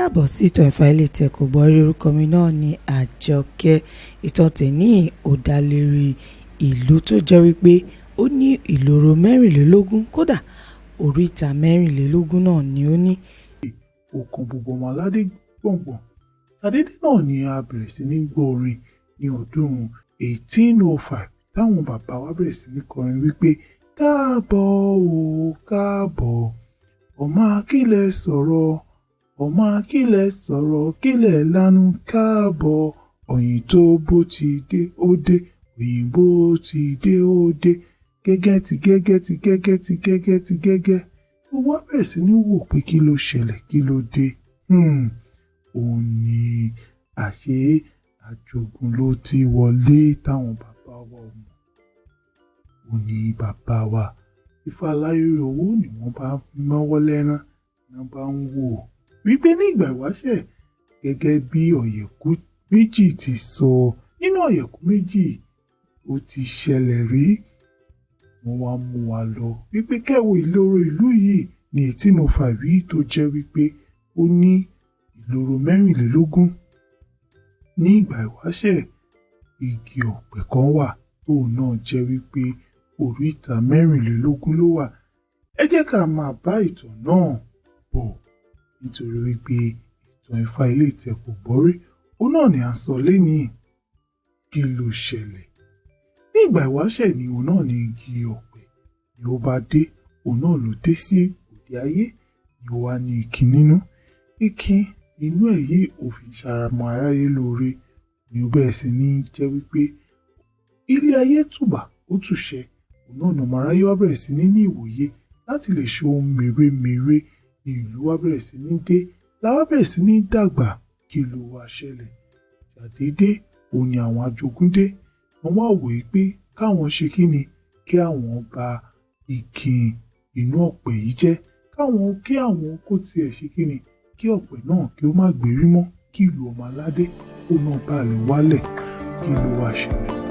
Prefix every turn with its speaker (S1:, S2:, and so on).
S1: káàbọ̀ sí ìtàn Ifá ilé tẹ́ kò gbọ́ rí. Orúkọ mi náà ni Àjọkẹ́. Ìtàn tèmi ó dá lérí ìlú tó jẹ́ wípé ó ní ìloro 24, kódà oríta 24 náà ni ó ní.
S2: Ọ̀kan gbogbo ọmọ aládé gbọ̀ngbọ̀n ṣàdédé náà ni a bẹ̀rẹ̀ sí ní gbọ́ orin ní ọdún 1805 táwọn bàbá wa bẹ̀rẹ̀ sí ní kọrin wípé káàbọ̀ o káàbọ̀ ọmọ akílẹ̀ sọ̀rọ̀ ọmọ akílẹ̀ sọ̀rọ̀ kílẹ̀ lánú káàbọ̀ ọ̀yìn tó bó ti dé ó dé òyìnbó ti dé ó dé gẹ́gẹ́ ti gẹ́gẹ́ ti gẹ́gẹ́ ti gẹ́gẹ́ ti gẹ́gẹ́. Gbogbo wa bẹ̀rẹ̀ sí ní wò pé kí ló ṣẹlẹ̀ kí ló dé. Òun ni àṣé àjogún ló ti wọlé táwọn bàbá wa ò mọ̀. Òun ni bàbá wa Ifá AláhéréOwó ni wọ́n bá náwó lẹ́rán náà bá ń wò wípé ní ìgbà ìwáṣẹ̀ gẹ́gẹ́ bí ọ̀yẹ̀kú méjì ti sọ nínú ọ̀yẹ̀kú méjì ó ti ṣẹlẹ̀ rí. Wọ́n wá mú wa lọ wípé kẹ́wò ìloro ìlú yìí ní 1805 yìí tó jẹ́ wípé ó ní ìloro 24. Ní ìgbà ìwáṣẹ̀ igi ọ̀pẹ kan wà tóun náà jẹ́ wípé oríta 24 ló wà. Ẹ jẹ́ ká máa bá ìtàn náà bọ̀ nítorí wípé ìtàn Ifá ilé tẹ́ kò gbọ́ rí òun náà ni à ń sọ lénìí. Kí ló ṣẹlẹ̀? Ní ìgbà ìwáṣẹ̀ ni òun náà ní igi ọ̀pẹ ni ó bá dé, òun náà ló dé sí òde ayé ni ó wá ní ìkín nínú. Ìkín inú ẹ̀ yìí ò fi ṣàràmọ́ aráyé lóore ni ó bẹ̀rẹ̀ sí ní jẹ́ wípé ilé ayé tùbà ó tùṣẹ́. Òun náà ọmọ aráyé wá bẹ̀rẹ̀ sí ní ìwòye láti lè ṣe ohun mèremère ní ìlú wá bẹ̀rẹ̀ sí ní dé láwá bẹ̀rẹ̀ sí ní dàgbà. Kí ló wá ṣẹlẹ̀? Ṣàdédé òun ni àwọn ajogúndé wọ́n wá wò ó pé káwọn ṣe kí ni kí àwọn bà ìkín inú ọ̀pẹ yìí jẹ́ kí àwọn kó tiẹ̀ ṣe kí ni kí ọ̀pẹ náà kí ó má gbérí mọ́ kí ìlú ọmọ aládé ó náà bá lè wálẹ̀. Kí ló wá ṣẹlẹ̀?